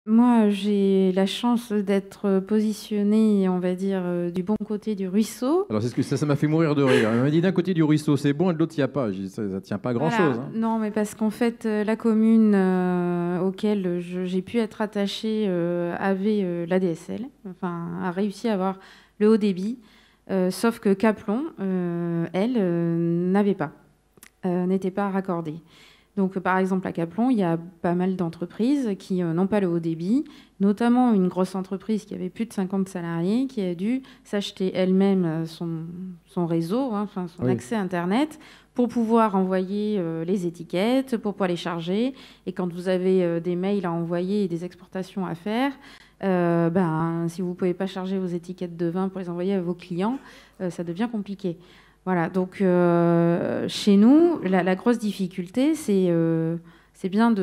Moi, j'ai la chance d'être positionnée, on va dire, du bon côté du ruisseau. Alors, c'est ce que ça m'a fait mourir de rire. Elle m'a dit d'un côté du ruisseau, c'est bon, et de l'autre, il n'y a pas. J'ai dit, ça ne tient pas grand-chose. Voilà, Hein. non, mais parce qu'en fait, la commune auquelle j'ai pu être attachée avait l'ADSL, enfin, a réussi à avoir le haut débit, sauf que Caplon, elle, n'avait pas, n'était pas raccordée. Donc, par exemple, à Caplon, il y a pas mal d'entreprises qui n'ont pas le haut débit, notamment une grosse entreprise qui avait plus de 50 salariés, qui a dû s'acheter elle-même son réseau, hein, enfin, son accès Internet, pour pouvoir envoyer les étiquettes, pour pouvoir les charger. Et quand vous avez des mails à envoyer et des exportations à faire, si vous ne pouvez pas charger vos étiquettes de vin pour les envoyer à vos clients, ça devient compliqué. Voilà, donc chez nous, la grosse difficulté, c'est bien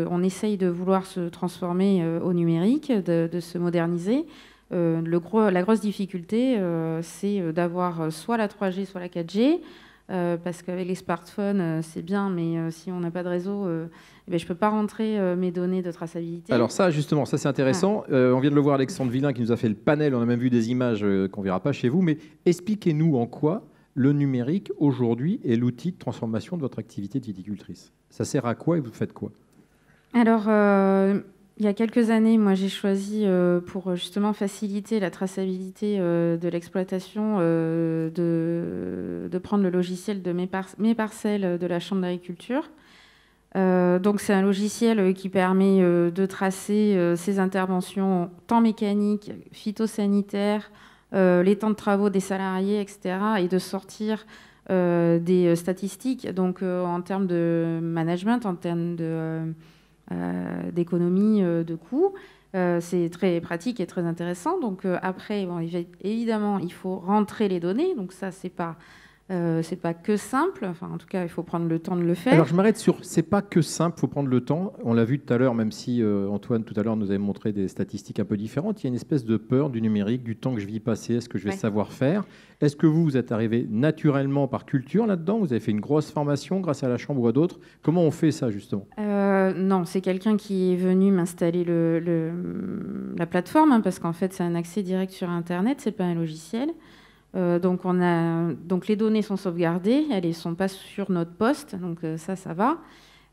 on essaye de vouloir se transformer au numérique, de se moderniser. La grosse difficulté, c'est d'avoir soit la 3G, soit la 4G, parce qu'avec les smartphones, c'est bien, mais si on n'a pas de réseau, je ne peux pas rentrer mes données de traçabilité. Alors ça, justement, ça c'est intéressant. On vient de le voir, Alexandre Villain qui nous a fait le panel. On a même vu des images qu'on ne verra pas chez vous. Mais expliquez-nous en quoi le numérique, aujourd'hui, est l'outil de transformation de votre activité de viticultrice. Ça sert à quoi et vous faites quoi? Alors, il y a quelques années, moi, j'ai choisi, pour justement faciliter la traçabilité de l'exploitation, de prendre le logiciel de mes parcelles de la Chambre d'agriculture. Donc, c'est un logiciel qui permet de tracer ces interventions, tant mécaniques, phytosanitaires, les temps de travaux des salariés, etc., et de sortir des statistiques. Donc, en termes de management, en termes d'économie de coûts, c'est très pratique et très intéressant. Donc, après, bon, évidemment, il faut rentrer les données. Donc, ça, c'est pas que simple. Enfin, en tout cas, il faut prendre le temps de le faire. Alors, je m'arrête sur c'est pas que simple, il faut prendre le temps. On l'a vu tout à l'heure, même si Antoine, tout à l'heure, nous avait montré des statistiques un peu différentes. Il y a une espèce de peur du numérique, du temps que je vais y passer, est-ce que je vais savoir faire? Est-ce que vous êtes arrivé naturellement par culture là-dedans? Vous avez fait une grosse formation grâce à la Chambre ou à d'autres? Comment on fait ça, justement? Non, c'est quelqu'un qui est venu m'installer la plateforme, hein, parce qu'en fait, c'est un accès direct sur Internet, c'est pas un logiciel. Donc les données sont sauvegardées, elles ne sont pas sur notre poste, donc ça va.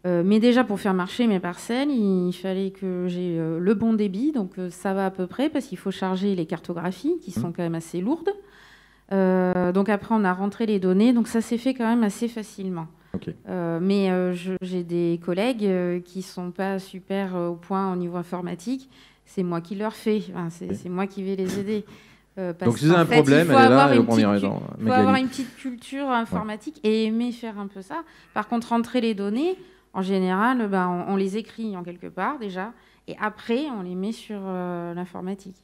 Mais déjà, pour faire marcher mes parcelles, il fallait que j'ai le bon débit, donc ça va à peu près, parce qu'il faut charger les cartographies, qui sont quand même assez lourdes. Donc après, on a rentré les données, donc ça s'est fait quand même assez facilement. Okay. Mais j'ai des collègues qui ne sont pas super au point au niveau informatique, c'est moi qui leur fais, enfin, c'est moi qui vais les aider. Donc, si vous avez un problème, elle est là, et au premier raison. Il faut avoir une petite culture informatique et aimer faire un peu ça. Par contre, rentrer les données, en général, on les écrit en quelque part déjà, et après, on les met sur l'informatique.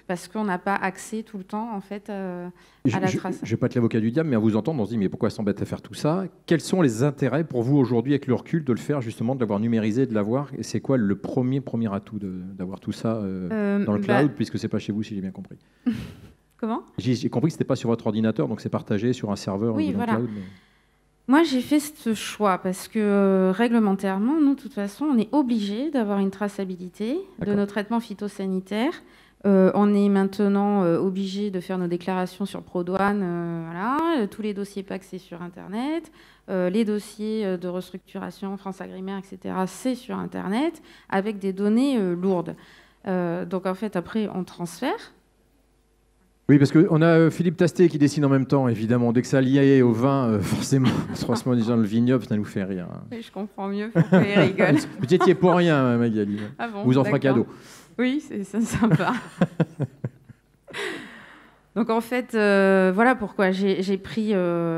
Parce qu'on n'a pas accès tout le temps, en fait, à la trace. Je ne vais pas être l'avocat du diable, mais à vous entendre, on se dit, mais pourquoi s'embête à faire tout ça? Quels sont les intérêts pour vous aujourd'hui, avec le recul, de le faire, justement, de l'avoir numérisé, de l'avoir? Et c'est quoi le premier atout d'avoir tout ça dans le cloud, puisque ce n'est pas chez vous, si j'ai bien compris? Comment? J'ai compris que ce n'était pas sur votre ordinateur, donc c'est partagé sur un serveur ou dans le cloud. Mais... Moi, j'ai fait ce choix parce que réglementairement, nous, de toute façon, on est obligé d'avoir une traçabilité de nos traitements phytosanitaires. On est maintenant obligé de faire nos déclarations sur ProDouane, voilà. Tous les dossiers PAC, c'est sur Internet. Les dossiers de restructuration, France Agrimaire, etc., c'est sur Internet, avec des données lourdes. Donc, en fait, après, on transfère. Oui, parce qu'on a Philippe Tastet qui dessine en même temps, évidemment. Dès que ça lié au vin, forcément, franchement, disant le vignoble, ça nous fait rire. Oui, je comprends mieux pourquoi il rigole. Vous n'étiez pour rien, Magali. Ah bon, vous en fera cadeau. Oui, c'est sympa. Donc en fait, voilà pourquoi j'ai pris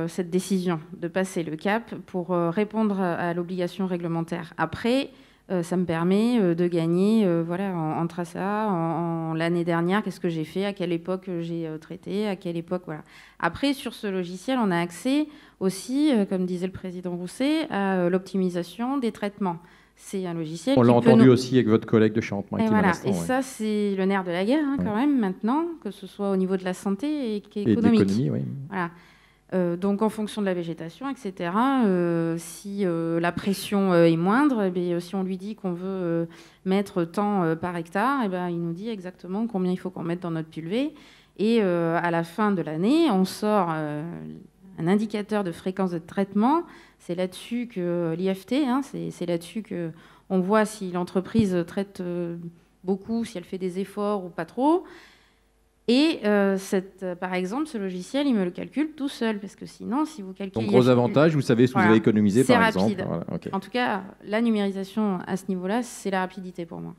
cette décision de passer le cap pour répondre à l'obligation réglementaire. Après, ça me permet de gagner voilà, en traçat. L'année dernière, qu'est-ce que j'ai fait? À quelle époque j'ai traité? À quelle époque, voilà. Après, sur ce logiciel, on a accès aussi, comme disait le président Rousset, à l'optimisation des traitements. C'est un logiciel. On l'a entendu aussi avec votre collègue de Charente-Maritime. Voilà. Et ça, c'est le nerf de la guerre, hein, quand même, maintenant, que ce soit au niveau de la santé et économique. Et de l'économie, oui. Voilà. Donc en fonction de la végétation, etc., si la pression est moindre, si on lui dit qu'on veut mettre tant par hectare, il nous dit exactement combien il faut qu'on mette dans notre pulvée. Et à la fin de l'année, on sort un indicateur de fréquence de traitement. C'est là-dessus que l'IFT, c'est là-dessus qu'on voit si l'entreprise traite beaucoup, si elle fait des efforts ou pas trop. Et par exemple, ce logiciel, il me le calcule tout seul, parce que sinon, si vous calculez... Donc, gros avantage, vous savez ce que vous avez économisé, par exemple. C'est rapide. Voilà, okay. En tout cas, la numérisation à ce niveau-là, c'est la rapidité pour moi.